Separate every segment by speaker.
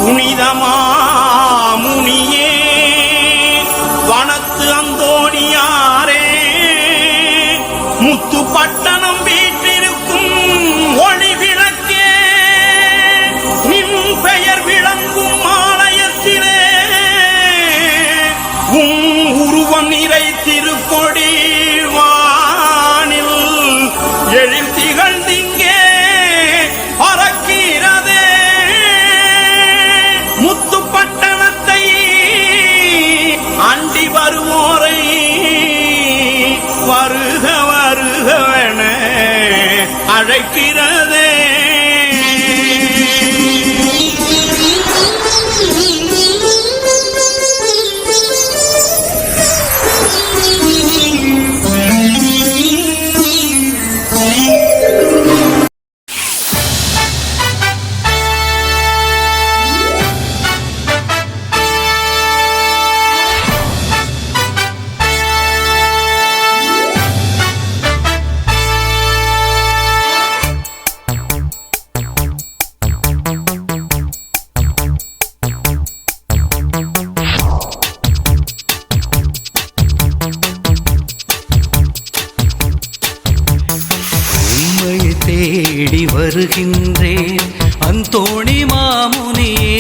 Speaker 1: புனிதமாமுனியே வனத்து அந்தோணியாரே முத்துப்பட்டணம் வீட்டிருக்கும் ஒளி விளக்கே நின் பெயர் விளங்கும் ஆலயத்திலே உருவம் நிறை திருக்கொடி வானில் எழில் திகழ்ந்திங்கே பறக்கிறதே முத்துப்பட்டணத்தை அண்டி வருவோரை வருக வருகவென அழைக்கிறதே.
Speaker 2: தேடி வருகின்றேன் அந்தோணி மாமுனியே,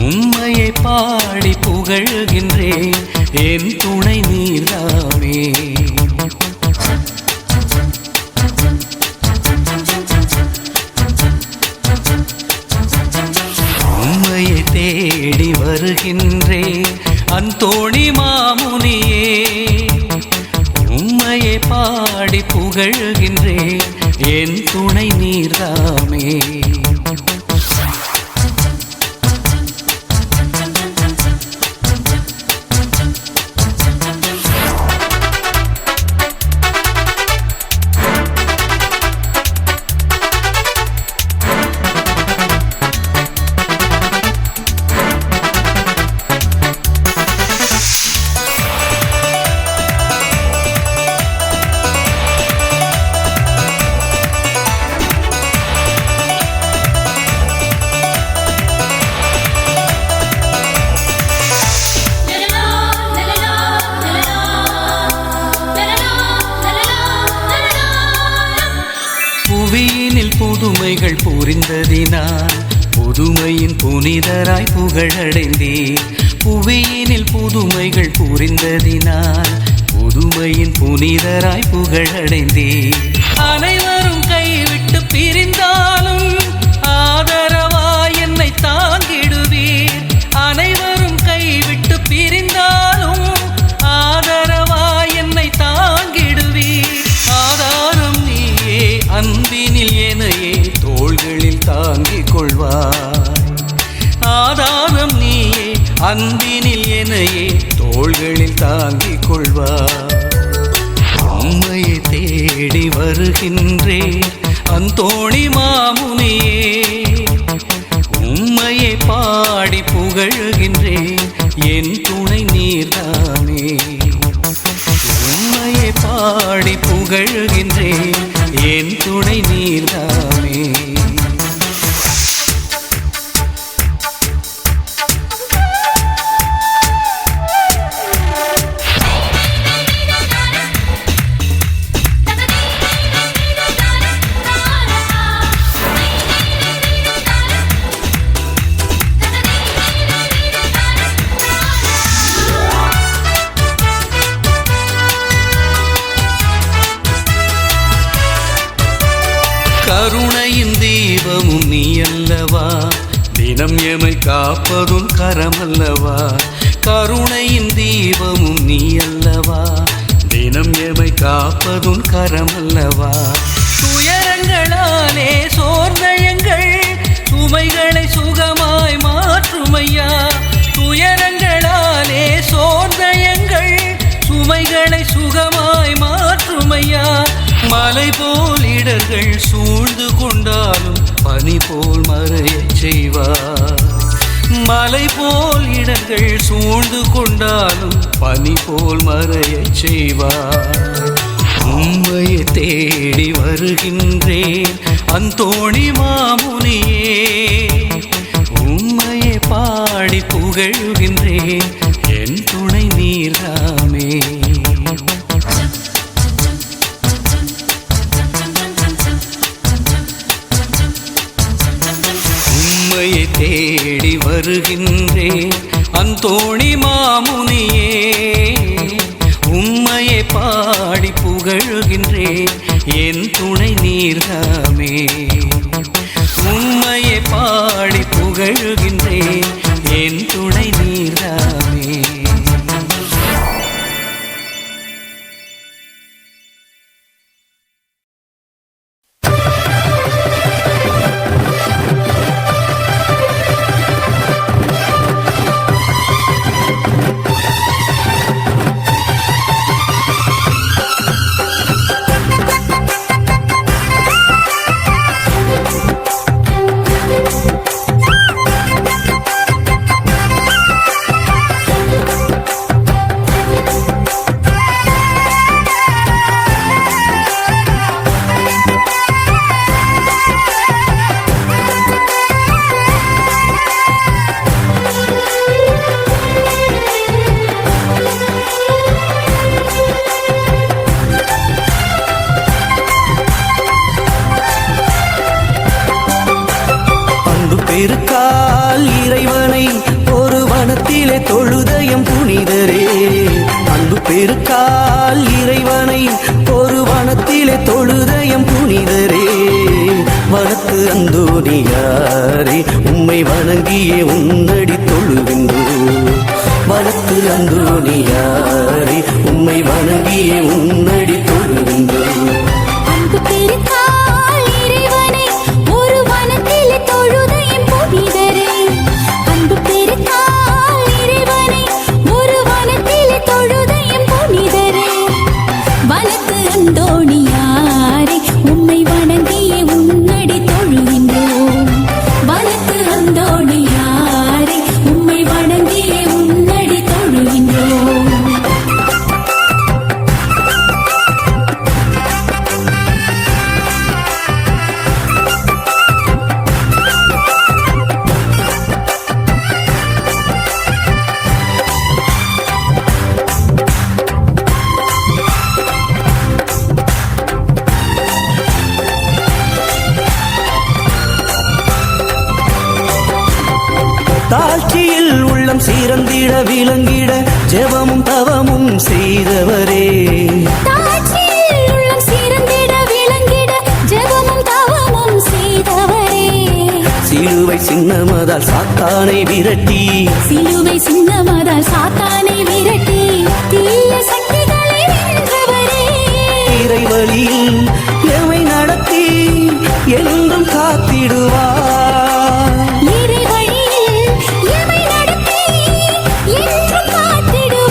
Speaker 2: உம்மையை பாடி புகழ்கின்றேன் என் துணை நீர்தாமே. உம்மையை தேடி வருகின்றேன் அந்தோணி மாமுனியே, உம்மையை பாடி புகழ்கின்றேன் என் துணை நீர்தாமே. புவியினில் புதுமைகள் புரிந்ததினால் புதுமையின் புனிதராய் புகழடைந்தீர். புவியினில் புதுமைகள் புரிந்ததினால் புதுமையின் புனிதராய் புகழடைந்தீர். அனைவரும் கைவிட்டு பிரிந்தாலும் ஆதரவாய் என்னை தாங்கிடுவீர். அனைவரும் கைவிட்டு பிரிந்தாலும் ஆதரவாய் என்னை தாங்கிடுவீர். ஆதாரம் நீயே, அன்பினில் என்னையே தோள்களில் தாங்கிக் கொள்வாய். ஆதாரம் நீயே, அன்பினில் என்னையே தோள்களில் தாங்கிக் கொள்வாய். உம்மையை தேடி வருகின்றேன் அந்தோணி மாமுனியே, உம்மையை பாடி புகழ்கின்றேன் என் துணை நீர்தாமே. உம்மையை பாடி புகழ்கின்றேன் என் துணை நீர்தாமே. கருணையின் தீபமும் நீ அல்லவா, தினம் எமை காப்பதும் கரமல்லவா. கருணையின் தீபமும் நீ அல்லவா, தினம் எமை காப்பதும் கரமல்லவா. துயரங்களாலே சோர்ந்தயங்கள் சுமைகளை சுகமாய் மாற்றுமையா. துயரங்களாலே சோர்ந்தயங்கள் சுமைகளை சுகமாய் மாற்றுமையா. மலை போல் இடர்கள் சூழ்ந்து கொண்டாலும் பனி போல் மறையச் செய்வார். மலை போல் இடர்கள் சூழ்ந்து கொண்டாலும் பனி போல் மறையச் செய்வார். உம்மையை தேடி வருகின்றேன் அந்தோணி மாமுனியே, தேடி வருகின்றேன் அந்தோணி மாமுனியே உம்மையை பாடி புகழுகின்றேன் என் துணை நீர்தாமே உம்மையை பாடி புகழுகின்றேன் என் துணை நீர்தாமே
Speaker 3: பெருக்கால் இறைவனை ஒரு வனத்திலே தொழுதயம் புனிதரே அன்பு பெருக்கால் இறைவனை ஒரு வனத்திலே தொழுதயம் புனிதரே வனத்து அந்தோணியாரே உம்மை வணங்கியே உன்னடி தொழுகின்றோம் வனத்து அந்தோணியாரே உம்மை வணங்கியே உன்னடி தொழுகின்றோம்
Speaker 4: அன்பு பெருக்கால் இறைவனை ஒரு வனத்திலே தொழுதயம் புனிதரே அன்பு பெருக்கால் இறைவனை ஒரு வனத்திலே தொழுதயம் புனிதரே வனத்து அந்தோணியாரே உம்மை வணங்கியே உன்னடி தொழுகின்றோம் வனத்து அந்தோணியாரே உம்மை வணங்கியே உன்னடி தொழுகின்றோம்
Speaker 3: தாழ்ச்சியில் உள்ளம் சீரந்திட விளங்கிட ஜெபமும் தவமும் செய்தவரே
Speaker 4: தாழ்ச்சியில் உள்ளம் சீரந்திட விளங்கிட ஜெபமும் தவமும் செய்தவரே
Speaker 3: சிலுவை சின்னமதால் சாத்தானை விரட்டி
Speaker 4: சிலுவை சின்னமதால் சாத்தானை விரட்டி தீய சக்திகளை வென்றவரே
Speaker 3: இறைவழியில் எமை நடத்தி என்றும் காத்திடுவார்
Speaker 4: இறை வழியில் எமை நடத்தி என்றும் காத்திடுவாய்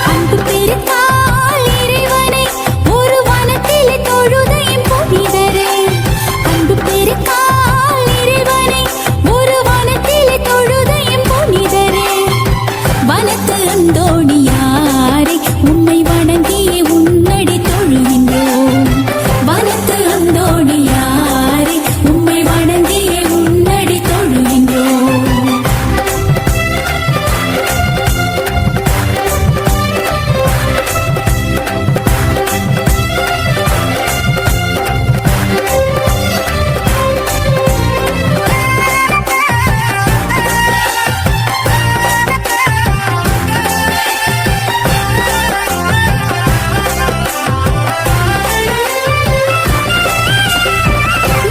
Speaker 4: அன்பு பெருக்கால் இறைவனை ஒரு வனத்திலே தொழுதயம் புனிதரே அன்பு பெருக்கால் இறைவனை ஒரு வனத்திலே தொழுதயம் புனிதரே வனத்து அந்தோணியாரே உம்மை வணங்கியே உன்னடி தொழுகின்றோம் வனத்து அந்தோணியாரே உம்மை வணங்கியே உன்னடி தொழுகின்றோம்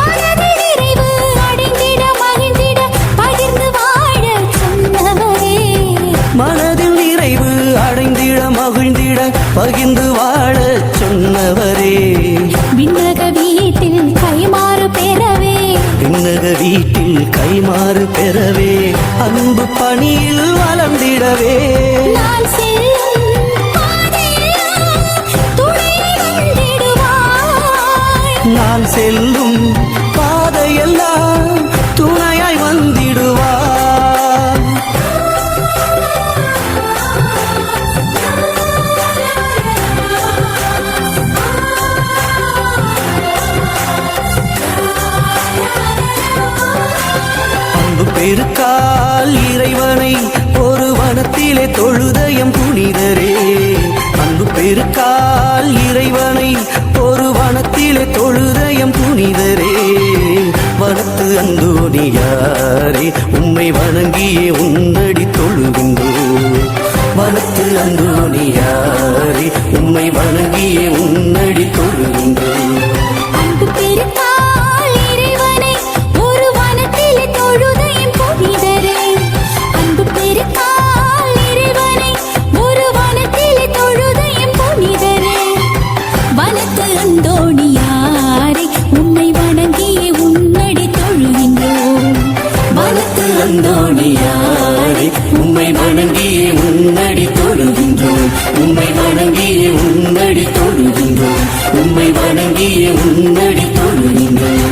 Speaker 4: மனதில் நிறைவு அடைந்திட மகிழ்ந்திட பகிர்ந்து வாழச் சொன்னவரே
Speaker 3: மனதில் நிறைவு அடைந்திட மகிழ்ந்திட பகிர்ந்து வாழச் சொன்னவரே
Speaker 4: விண்ணக வீட்டில் கைமாறு பெறவே
Speaker 3: விண்ணக வீட்டில் கைமாறு பெறவே அன்பு பணியில் வளர்ந்திடவே
Speaker 4: நான் செல்லும் பாதையெல்லாம் துணை வந்திடுவாய்
Speaker 3: நான் செல்லும் பாதையெல்லாம் துணையாய் வந்திடுவார் அன்பு பெருக்கால் இறைவன் வனத்து அந்தோணியாரே உம்மை வணங்கியே உன்னடி தொழுகின்றோம்.
Speaker 4: அன்பு பெருக்கால் இறைவனை ஒரு வனத்திலே தொழுத என் புனிதரே. அன்பு பெருக்கால் இறைவனை ஒரு வனத்திலே தொழுத என் புனிதரே. வனத்து அந்தோணியாரை உம்மை வணங்கியே உன்னடி தொழுகின்றோம்.
Speaker 3: வனத்து அந்தோணியாரே உம்மை வணங்கியே உன்னடி தொழுகின்றோம். உம்மை வணங்கியே உன்னடி தொழுகின்றோம். உம்மை வணங்கியே உன்னடி தொழுகின்றோம்.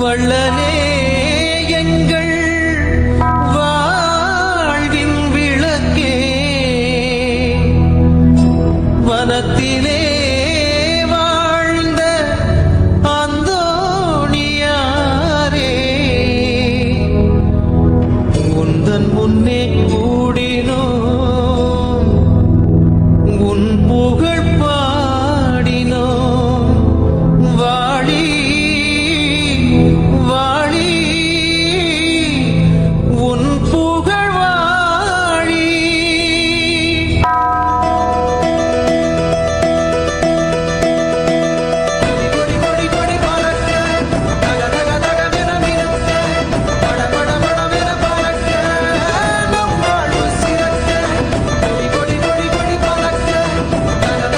Speaker 2: வள்ளலே எங்கள் வாழ்வின் விளக்கே வனத்திலே வாழ்ந்த அந்தோணியாரே உந்தன் முன்னே கூடினோம் உன் புகழ் பாடினோம் வாழி வாழி உன் புகழ் வாழி கொடி கொடி கொடி பறக்க தக தக தகவென மினுக்க பட பட படவென பறக்க நம் வாழ்வு சிறக்க கொடி கொடி கொடி கொடி பறக்க தக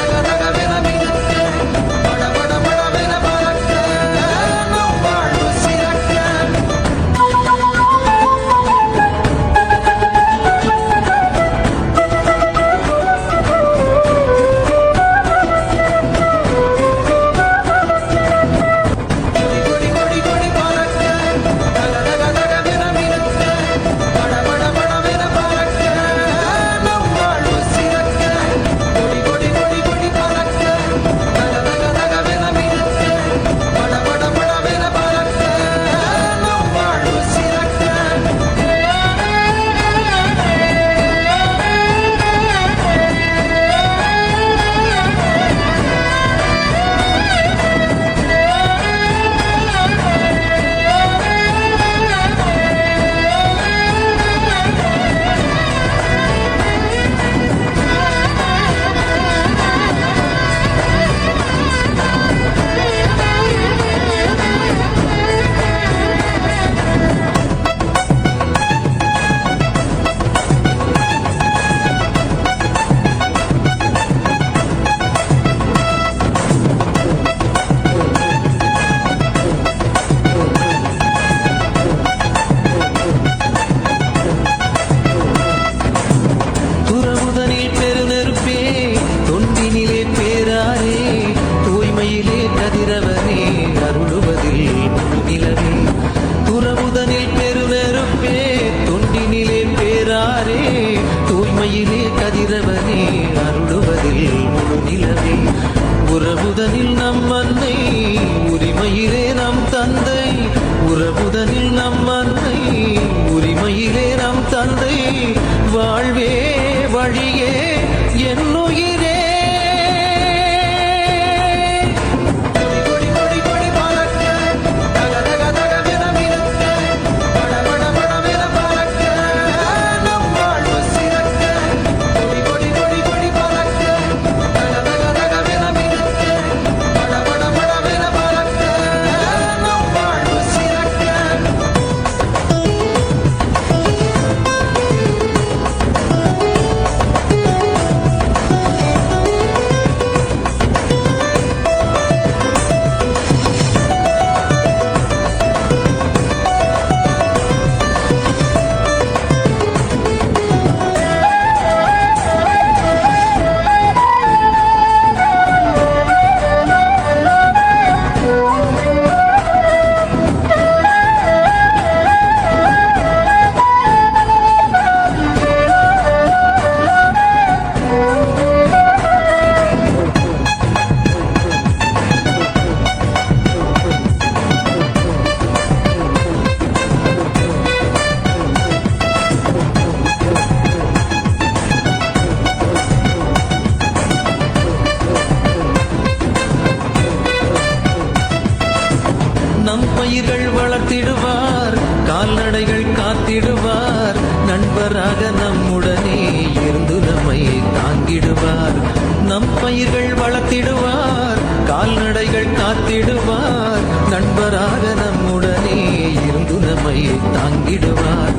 Speaker 2: பயிர்கள் வளர்த்திடுவார், கால்நடைகள் காத்திடுவார், நண்பராக நம்முடனே இருந்து நம்மை தாங்கிடுவார்.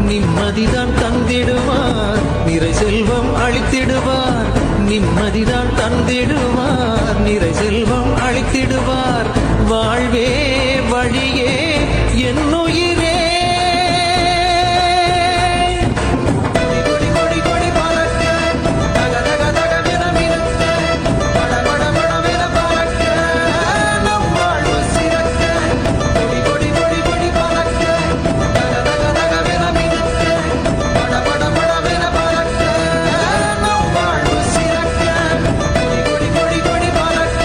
Speaker 2: நிம்மதிதான் தந்திடுவார், நிறை செல்வம் அளித்திடுவார். நிம்மதிதான் தந்திடுவார், நிறை செல்வம் அளித்திடுவார். வாழ்வே வழியே என்னுயிரே. கொடி கொடி கொடி கொடி பறக்க, தக தக தகவென மிதக்க, பட பட படவென பறக்க, நம் வாழ்வு சிறக்க. கொடி கொடி கொடி கொடி பறக்க, தக தக தகவென மிதக்க, பட பட படவென பறக்க, நம் வாழ்வு சிறக்க. கொடி கொடி கொடி கொடி பறக்க,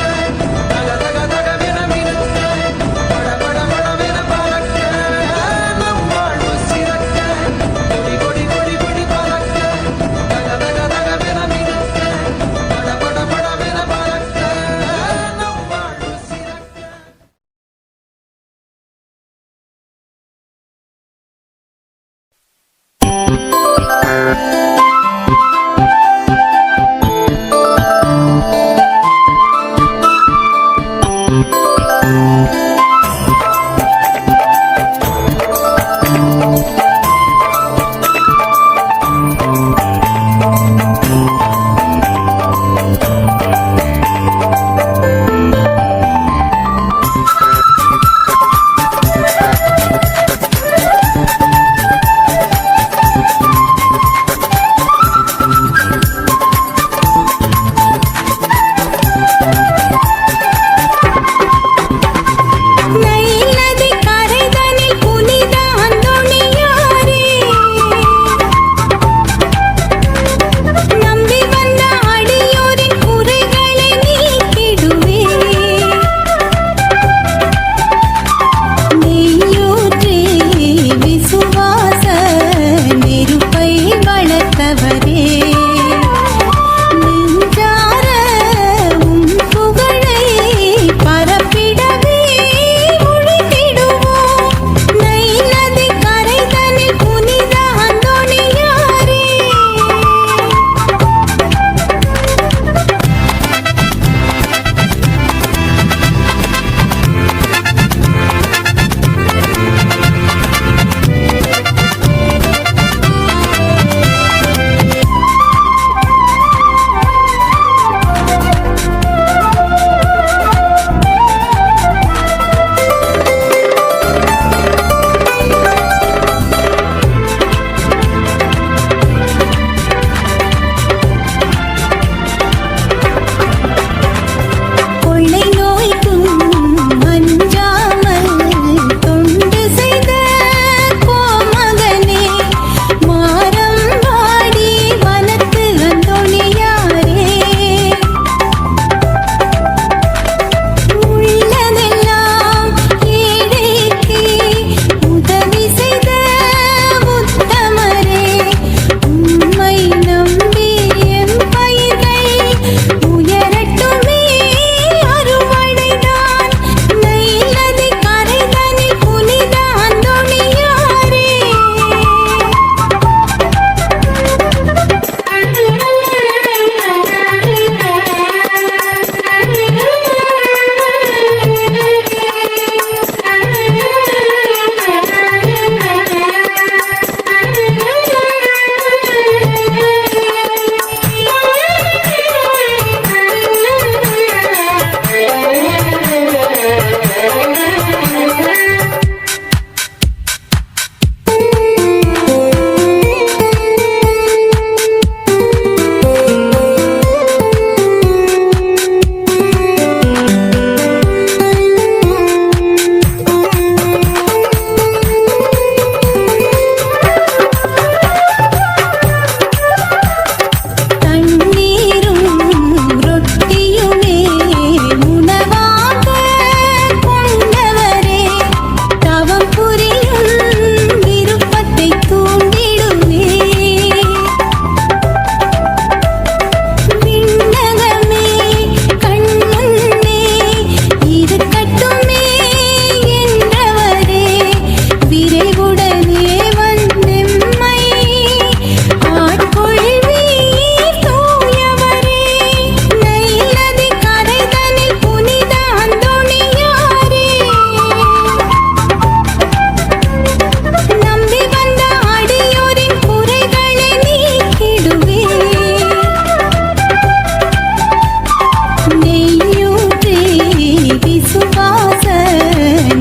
Speaker 4: விசுவாச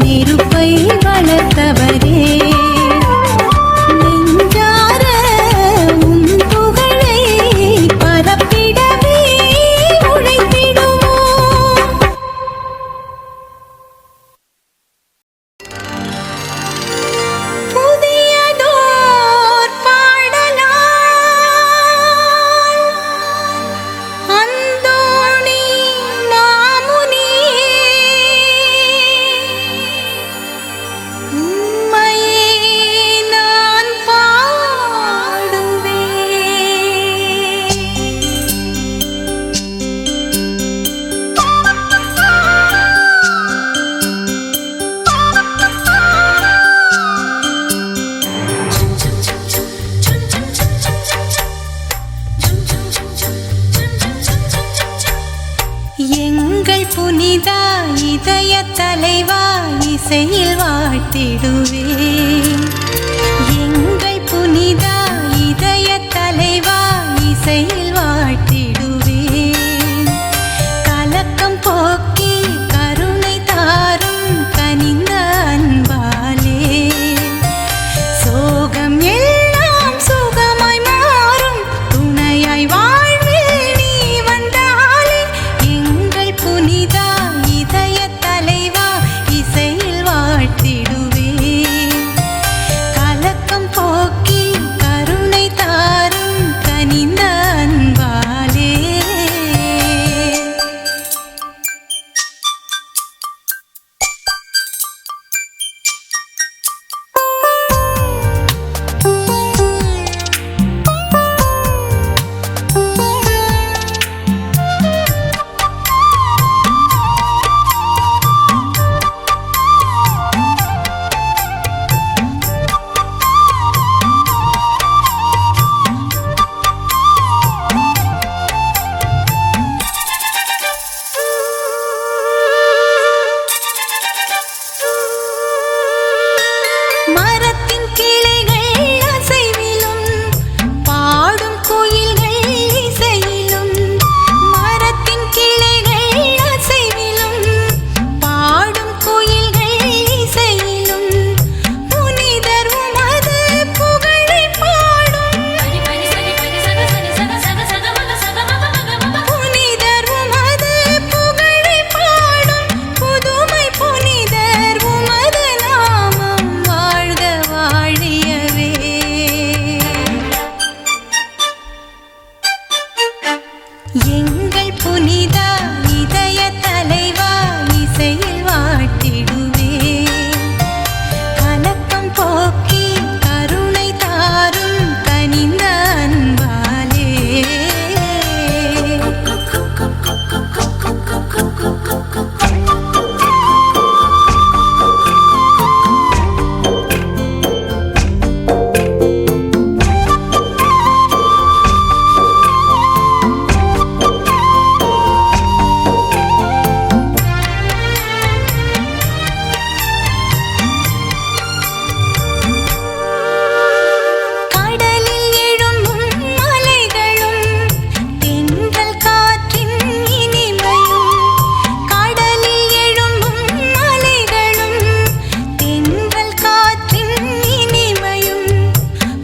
Speaker 4: நெருப்பை வளர்த்தவரே நெஞ்சார உன் புகழை பரப்பிடவே உழைத்திடுவோம். புதியதோர் பாடலால் அந்தோணி மாமுனியே உம்மையே நான் பாடுவேன். எங்கள் புனிதா இதய தலைவா இசையில் வாழ்த்திடுவேன். எங்கள் புனிதா இதய தலைவா இசையில் வாழ்த்திடுவேன். கலக்கம் போக்கி கருணை தாரும் கனிந்த அன்பாலே சோகம் எல்லாம் சுகமாய் மாறும் துணையாய் வாழ்வில் நீ வந்தாலே. எங்கள் புனிதா இதய தலைவா இசையில் வாழ்த்திடுவேன். கலக்கம் போக்கி கருணை தாரும் கனிந்த அன்பாலே. மரத்தின் கிளைகள் அசைவிலும் பாடும் குயில்கள் இசையிலும். மரத்தின் கிளைகள் அசைவிலும் பாடும் குயில்கள் இசையிலும். புனிதர் உமது புகழை பாடும் புனிதர் உமது புகழை பாடும் புதுமை புனிதர் உமது நாமம் வாழ்க வாழியவே. எங்கள் புனிதா இதய தலைவா இசையில் வாழ்த்திடுவேன். கலக்கம் போக்கி கருணை தாரும் கனிந்த அன்பாலே. கடலில் எழும்பும் அலைகளும் தென்றல் காற்றின் இனிமையும். கடலில் எழும்பும் அலைகளும் தென்றல் காற்றின் இனிமையும்.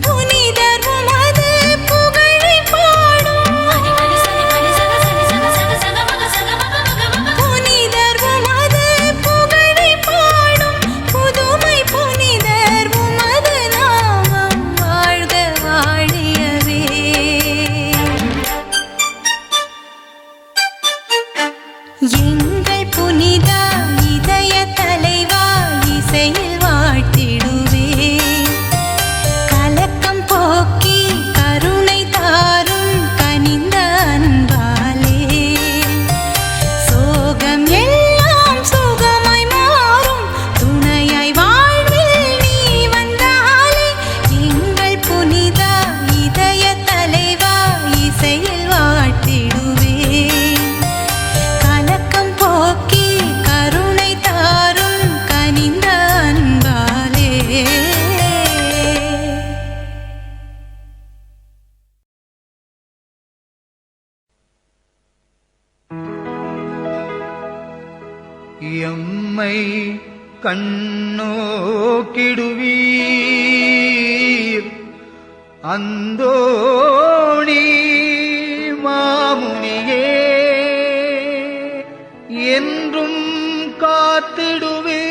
Speaker 4: புனிதர் உமது புகழை பாடும் புனிதர் உமது புகழை பாடும் புதுமை புனிதர் உமது நாமம் வாழ்க வாழியவே. எங்கள் புனிதா இதய தலைவா இசையில் வாழ்த்திடுவேன். கலக்கம் போக்கி கருணை தாரும் கனிந்த அன்பாலே சோகம் எல்லாம் சுகமாய் மாறும் துணையாய் வாழ்வில் நீ வந்தாலே. எங்கள் புனிதா இதய தலைவா இசையில் வாழ்த்திடுவேன். கலக்கம் போ
Speaker 2: எம்மை கண்ணோக்கிடுவீர் அந்தோணி மாமுனியே என்றும் காத்திடுவே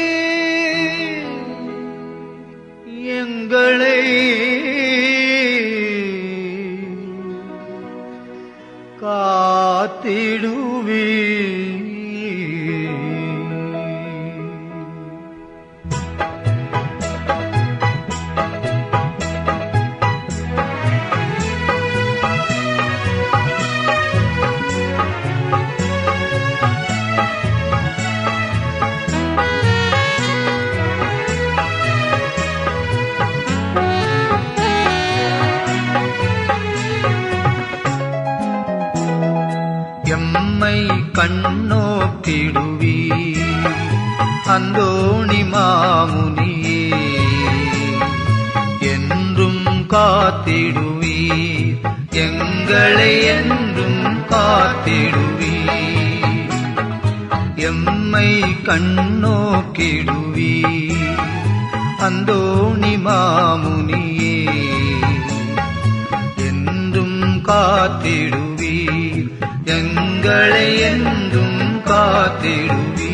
Speaker 2: எங்களை காத்திடுவே எம்மை கண்ணோக்கிடுவி அந்தோணி மாமுனியே என்றும் காத்திடுவி எங்களை என்றும் காத்திடுவி எம்மை கண்ணோக்கிடுவி அந்தோணி மாமுனியே என்றும் காத்திடுவி எங்களை என்றும் காத்திடுவி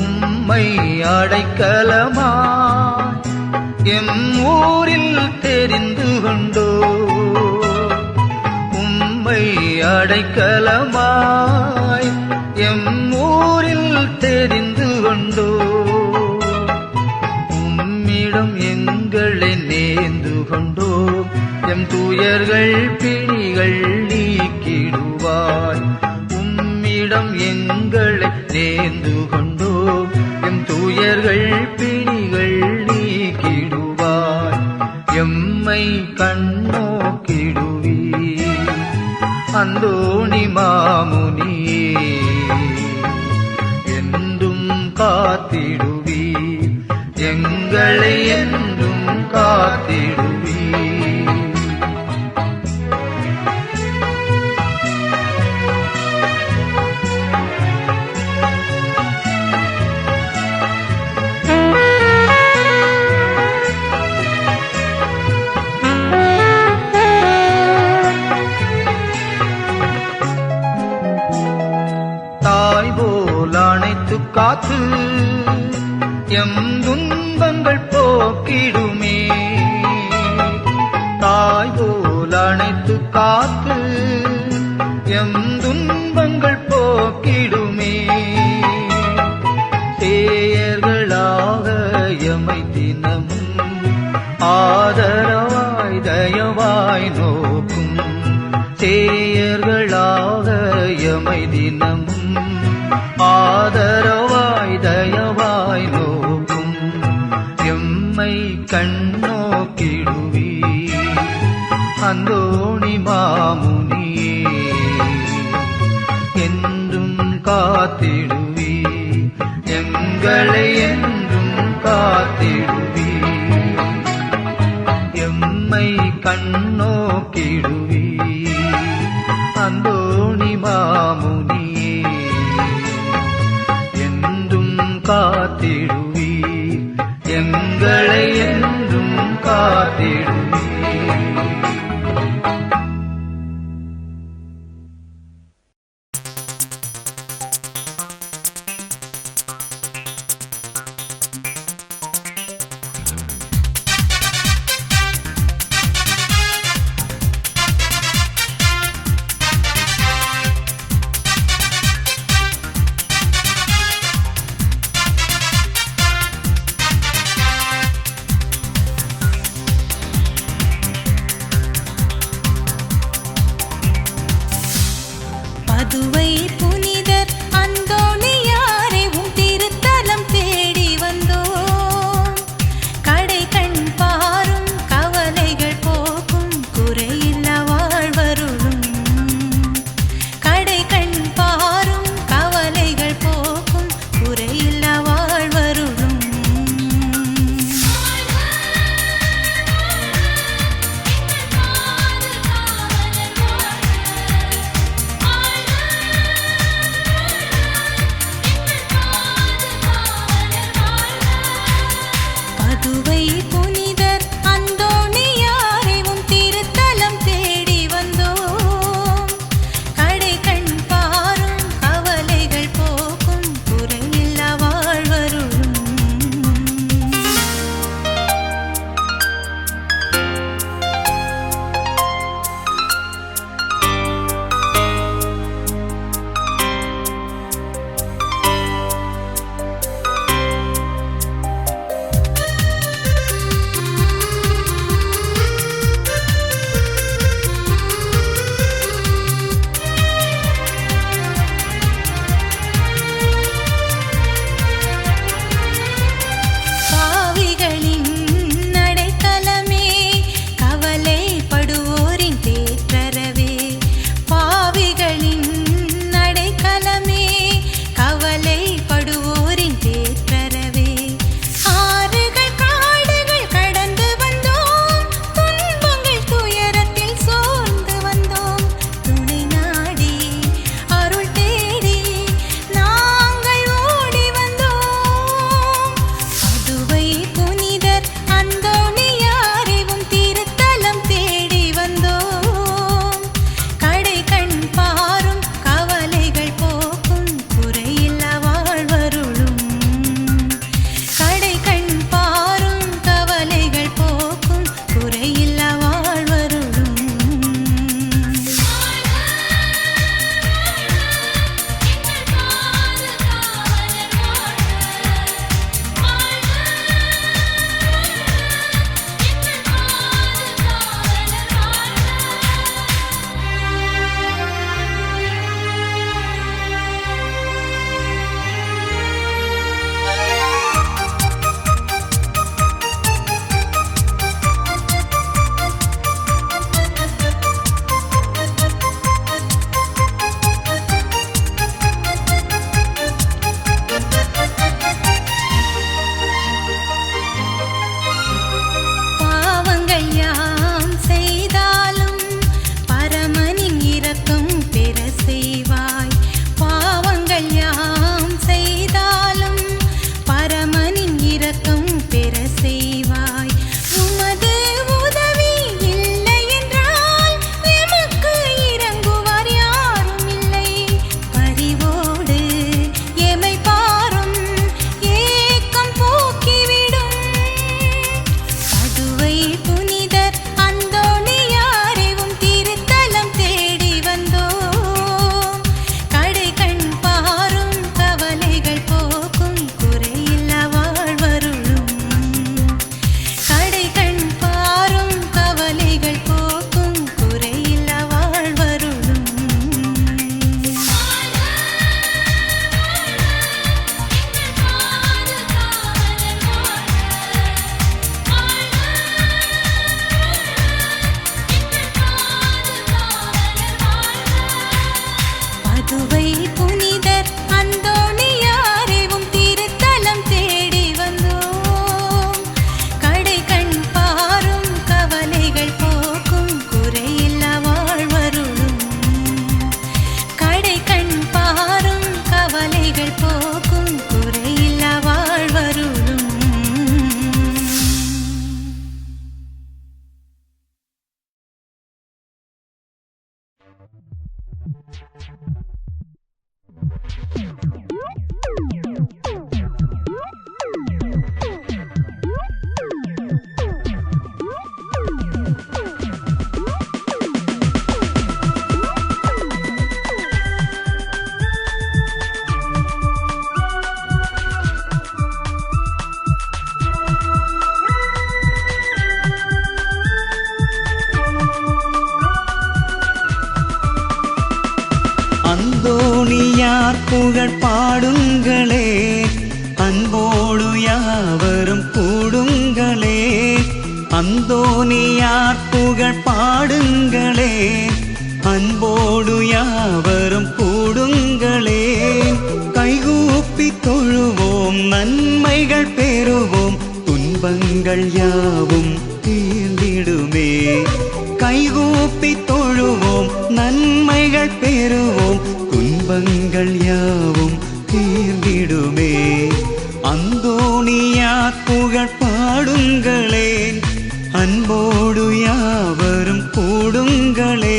Speaker 2: உம்மை அடைக்கலமாய் எம் ஊரில் தெரிந்து கொண்டோ உம்மை அடைக்கலமாய் எம் ஊரில் தெரிந்து கொண்டோ உம்மிடம் எங்களை நேர்ந்து கொண்டோ எம் துயர்கள் பிணிகள் நீக்கிடுவாய் உம்மிடம் எங்களை நேர்ந்து கொண்டோ எம் துயர்கள் பிணிகள் நீக்கிடுவாய் எம்மை கண்ணோக்கிடுவி அந்தோணி மாமுனியே என்றும் காத்திடுவி எங்களை என்றும் காத்திடுவி காத்து எம் துன்பங்கள் போக்கிடுமே தாய் போல் அணைத்து காத்து எம் துன்பங்கள் போக்கிடுமே சேயர்களாக எமை தினமும் ஆதரவாய் தயவாய் நோக்கும் சேயர்களாக எமை தினமும் ஆதரவாய் தயவாய் நோக்கும் எம்மை கண்ணோக்கிடுவி அந்தோணி மாமுனியே என்றும் காத்திடுவி எங்களை என்றும் காத்திடுவி எம்மை கண்ணோக்கிடுவி அந்தோணி மாமுனியே காத்திடுவி எங்களை என்றும் காத்திடுவி
Speaker 4: மதுவை புனிதர் அந்தோணியாரே உம் திருத்தலம் தேடி வந்தோம் கடை கண் பாரும் கவலைகள் போக்கும் குறையில்லா வாழ்வருளும் கடை
Speaker 2: அந்தோணியார் புகழ் பாடுங்களே, அன்போடு யாவரும் கூடுங்களே. அந்தோணியார் புகழ் பாடுங்களே, அன்போடு யாவரும் கூடுங்களே. கைகூப்பி தொழுவோம், நன்மைகள் பெறுவோம், துன்பங்கள் யாவும் தீர்ந்திடுமே. கைகூப்பி தொழுவோம், நன்மைகள் பெறுவோம், துன்பங்கள் யாவும் தீர்ந்திடுமே. அந்தோணியார் புகழ் பாடுங்களேன், அன்போடு யாவரும் கூடுங்களேன்.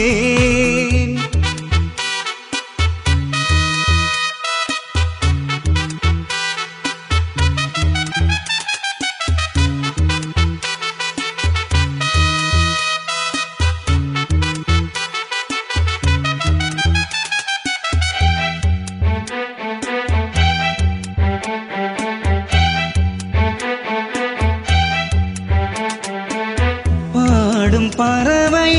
Speaker 2: பறவை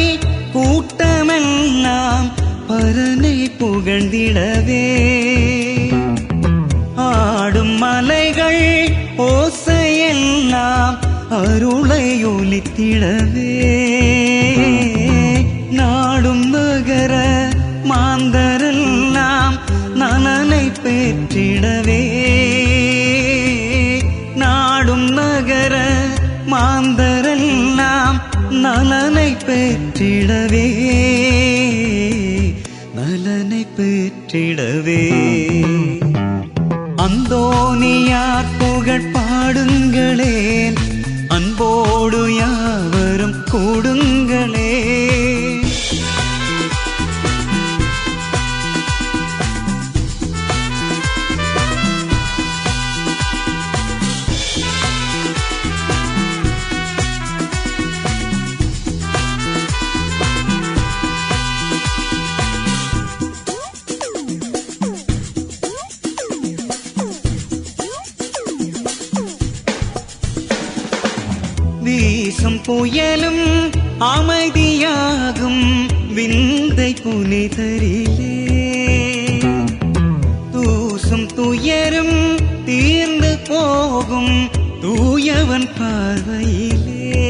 Speaker 2: கூட்டமெல்லாம் பரனை புகழ்ந்திடவே, ஆடும் மலைகள் ஓசையெல்லாம் அருளை ஒலித்திடவே. நாடும் நகர மாந்தரெல்லாம் நலனை பெற்றிடவே. நாடும் நகர மாந்தரெல்லாம் நலனை பெற்றிடவே, நலனை பெற்றிடவே. அந்தோணியார் புகழ் பாடுங்களேன், அன்போடு யாவரும் கூடுங்களே. வீசும் புயலும் அமைதியாகும் விந்தை புனிதரிலே. தூசும் துயரும் தீர்ந்து போகும் தூயவன் பார்வையிலே.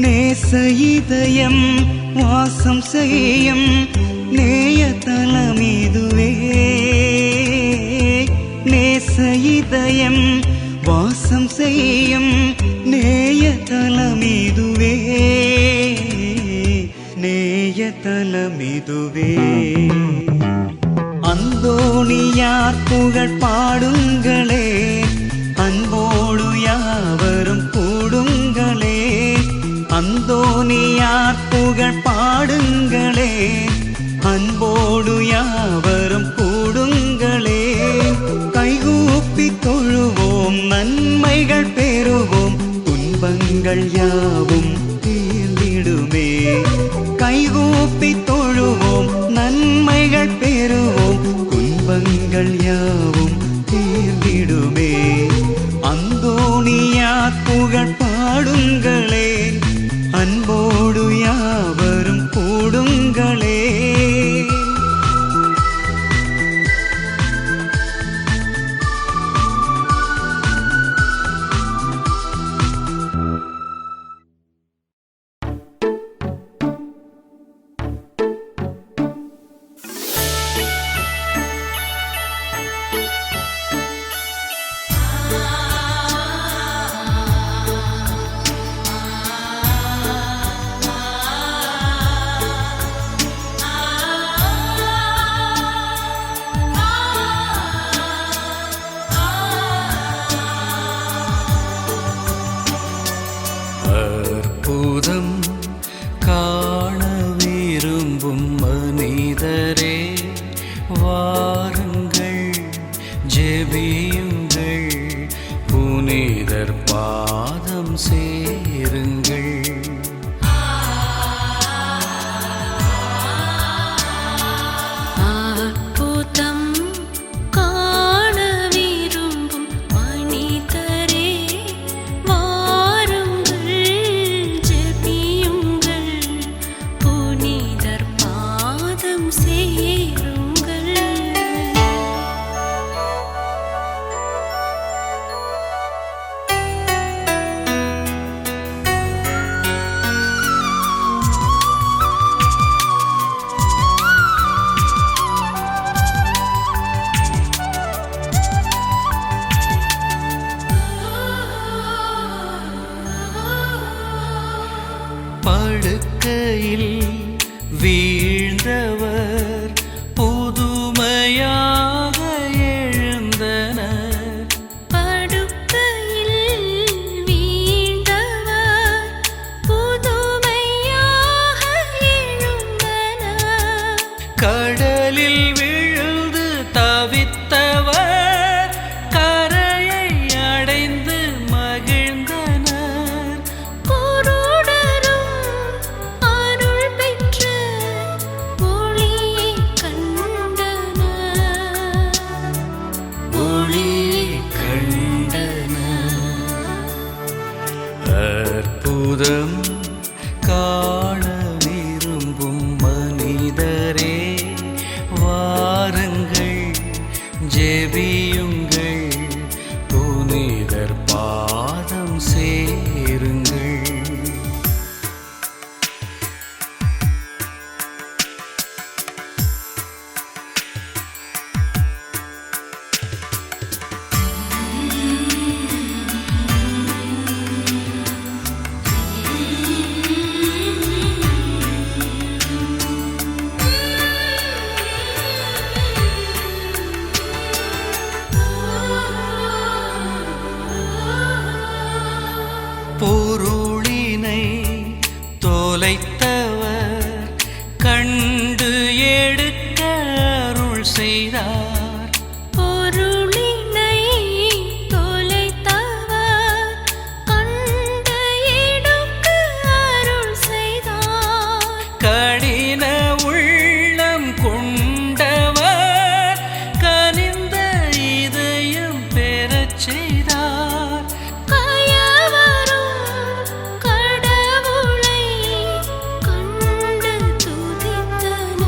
Speaker 2: நேச இதயம் வாசம் செய்யும் நேயதலமிதுவே. நேச இதயம் வாசம் செய்யும் நேயதலமிதுவே, நேயதலமிதுவே. அந்தோணியார் புகழ் பாடுங்களே, அன்போடு யாவரும் கூடுங்களே. அந்தோணியார் புகழ் பாடுங்களே, அன்போடு யாவரும் கூடுங்களே. கைகூப்பி தொழுவோம், நன்மைகள் பெறுவோம், துன்பங்கள் யாவும் தீர்ந்திடுமே. கைகூப்பி தொழுவோம், நன்மைகள் பெறுவோம், துன்பங்கள் யாவும் தீர்ந்திடுமே. அந்தோணியார் புகழ் பாடுங்களேன், அன்போடு யாவரும் கூடுங்களே.
Speaker 3: அற்புதம் காண விரும்பும் மனித சேருங்கள்.
Speaker 4: அற்புதம் காண விரும்பும் மனிதரே வாருங்கள், ஜெபியுங்கள், புனிதர் பாதம் சேருங்கள்.
Speaker 3: படுக்கையில் வீழ்ந்தவர் புதுமையாக எழுந்தனர்.
Speaker 4: படுக்கையில் வீழ்ந்தவர் புதுமையாக எழுந்தனர்.
Speaker 3: கடலில் விழுந்து தவித்தவர் கரையை அடைந்து மகிழ்ந்தனர்.
Speaker 4: குருடரும் அருள் பெற்று ஒளியை கண்டனர்.
Speaker 3: ஒளியை கண்டனர். அற்புதம் காண விரும்பும் மனிதரே வாருங்கள், ஜெபியுங்கள், புனிதர் பாதம் சேருங்கள். பொருளினை தொலைத்தவர் கண்டு எடுக்க அருள் செய்தார்.
Speaker 4: பொருளினை தொலைத்தவர் கண்டு எடுக்க அருள் செய்தார்.
Speaker 3: கடின உள்ளம் கொண்டவர் கனிந்த இதயம் பெறச் செய்தார்.
Speaker 4: கயவரும் கடவுளை கண்டு துதித்தனர்.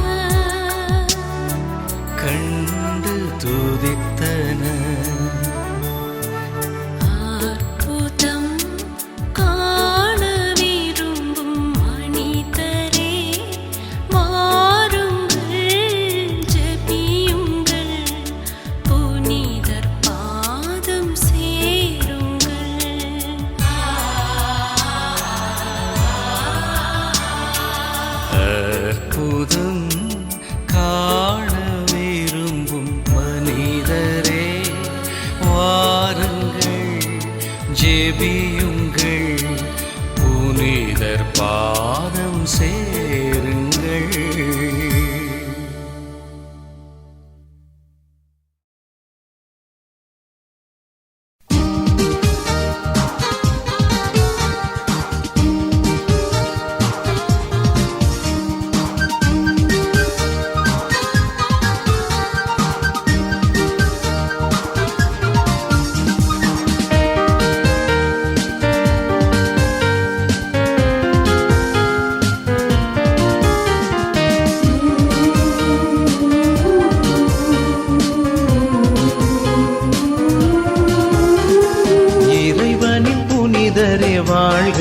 Speaker 3: கண்டு துதித்தனர்.
Speaker 4: அற்புதம் காண விரும்பும் மனிதரே வாருங்கள், ஜெபியுங்கள், புனிதர் பாதம் சேருங்கள்.
Speaker 3: அற்புதம் காண விரும்பும் மனிதரே வாருங்கள், ஜெபியுங்கள், புனிதர் பாதம் சேருங்கள். இறைவனின் புனிதரே வாழ்க,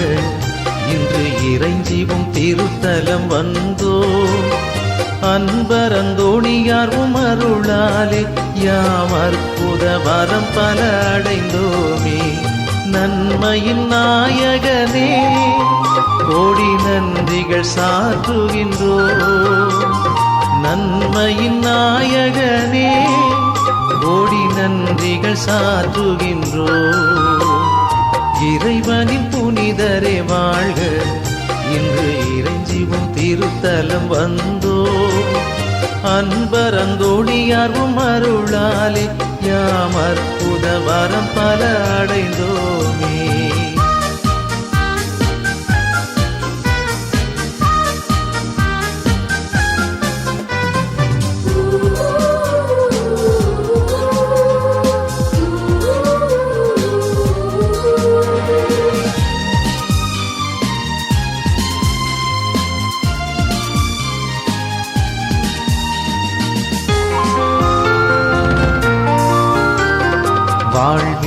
Speaker 3: இன்று இறைஞ்சிவும் திருத்தலம் வந்தோ. அன்பரந்தோணியார் உமருளாலே யாம் அற்புத வரம் பல அடைந்தோமே. நன்மையின் நாயகனே கோடி நன்றிகள் சாற்றுகின்றோம். நன்மையின் நாயகனே கோடி நன்றிகள் சாற்றுகின்றோம். இறைவனின் புனிதரே வாழ்க, இன்று இறைஞ்சிவும் திருத்தலம் வந்தோ. அன்பரந்தோணியார் யாம் அற்புத வரம் பல அடைந்தோமே.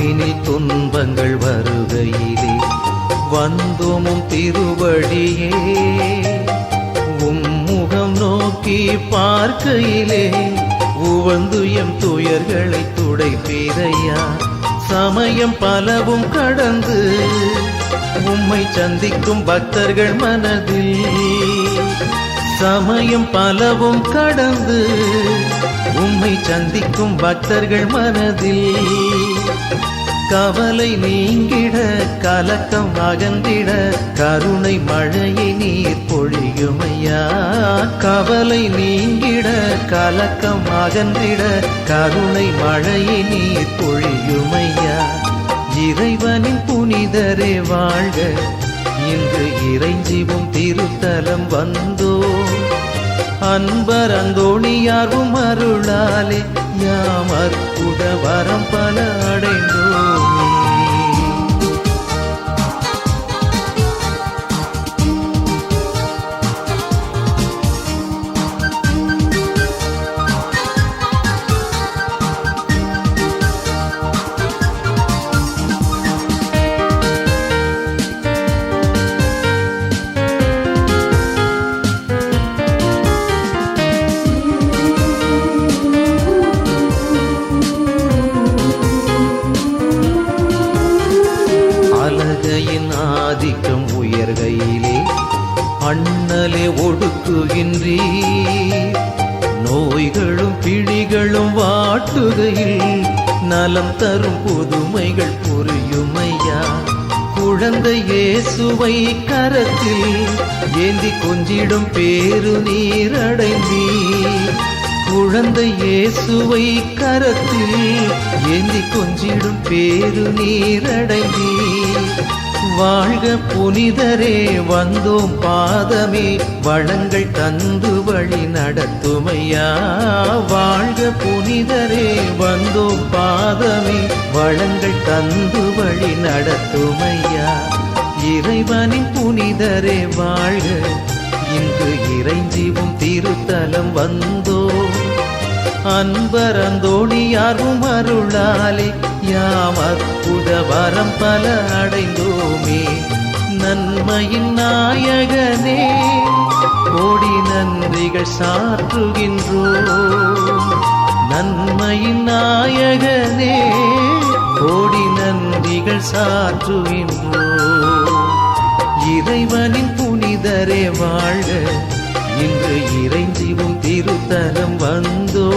Speaker 3: வாழ்வினில் துன்பங்கள் வருகையிலே வந்தோமும் திருவடியே உம்முகம் நோக்கி பார்க்கையிலே உவந்து எம் துயர்களை துடைப்பீரையா. சமயம் பலவும் கடந்து உம்மை சந்திக்கும் பக்தர்கள் மனதில் சமயம் பலவும் கடந்து உம்மை சந்திக்கும் பக்தர்கள் மனதில் கவலை நீங்கிட கலக்கம் அகன்றிட கருணை மழையை நீர் பொழியுமையா. கவலை நீங்கிட கலக்கம் அகன்றிட கருணை மழையை நீர் பொழியுமையா. இறைவனின் புனிதரே வாழ்க, இன்று இறைஞ்சிவும் திருத்தலம் வந்தோ. அன்பர் அந்தோணியாரும் அருளாலே யாம் அற்புத வரம் பல அடைந்தோமே. ஆதிக்கம் உயர்கையிலே அண்ணலே ஒடுக்குகின்றீ. நோய்களும் பிடிகளும் வாட்டுகையில் நலம் தரும் புதுமைகள் புரியுமையா. குழந்தை இயேசுவை கரத்தில் ஏந்தி கொஞ்சிடும் பேரு நீரடைந்தீ. குழந்தை இயேசுவை கரத்தில் ஏந்தி கொஞ்சிடும் பேரு நீரடைந்தீ. வாழ்க புனிதரே வந்தோம் பாதமே வளங்கள் தந்து வழி நடத்துமையா. வாழ்க புனிதரே வந்தோம் பாதமே வளங்கள் தந்து வழி நடத்துமையா. இறைவனின் புனிதரே வாழ்க, இன்று இறைஞ்சிவும் திருத்தலம் வந்தோ. அன்பர் அந்தோணியாரும் அருளாலே யாம் அற்புத வரம் பல அடைந்தோமே. நன்மையின் நாயகனே கோடி நன்றிகள் சாற்றுகின்றோம். நன்மையின் நாயகனே கோடி நன்றிகள் சாற்றுகின்றோம். இறைவனின் புனிதரே வாழ்க, இன்று இறைஞ்சிவும் திருத்தலம் வந்தோ.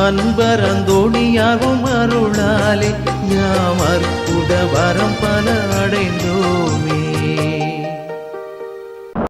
Speaker 3: அன்பர் அந்தோணியாரும் அருளாலே யாம் அற்புத வரம் பல அடைந்தோமே.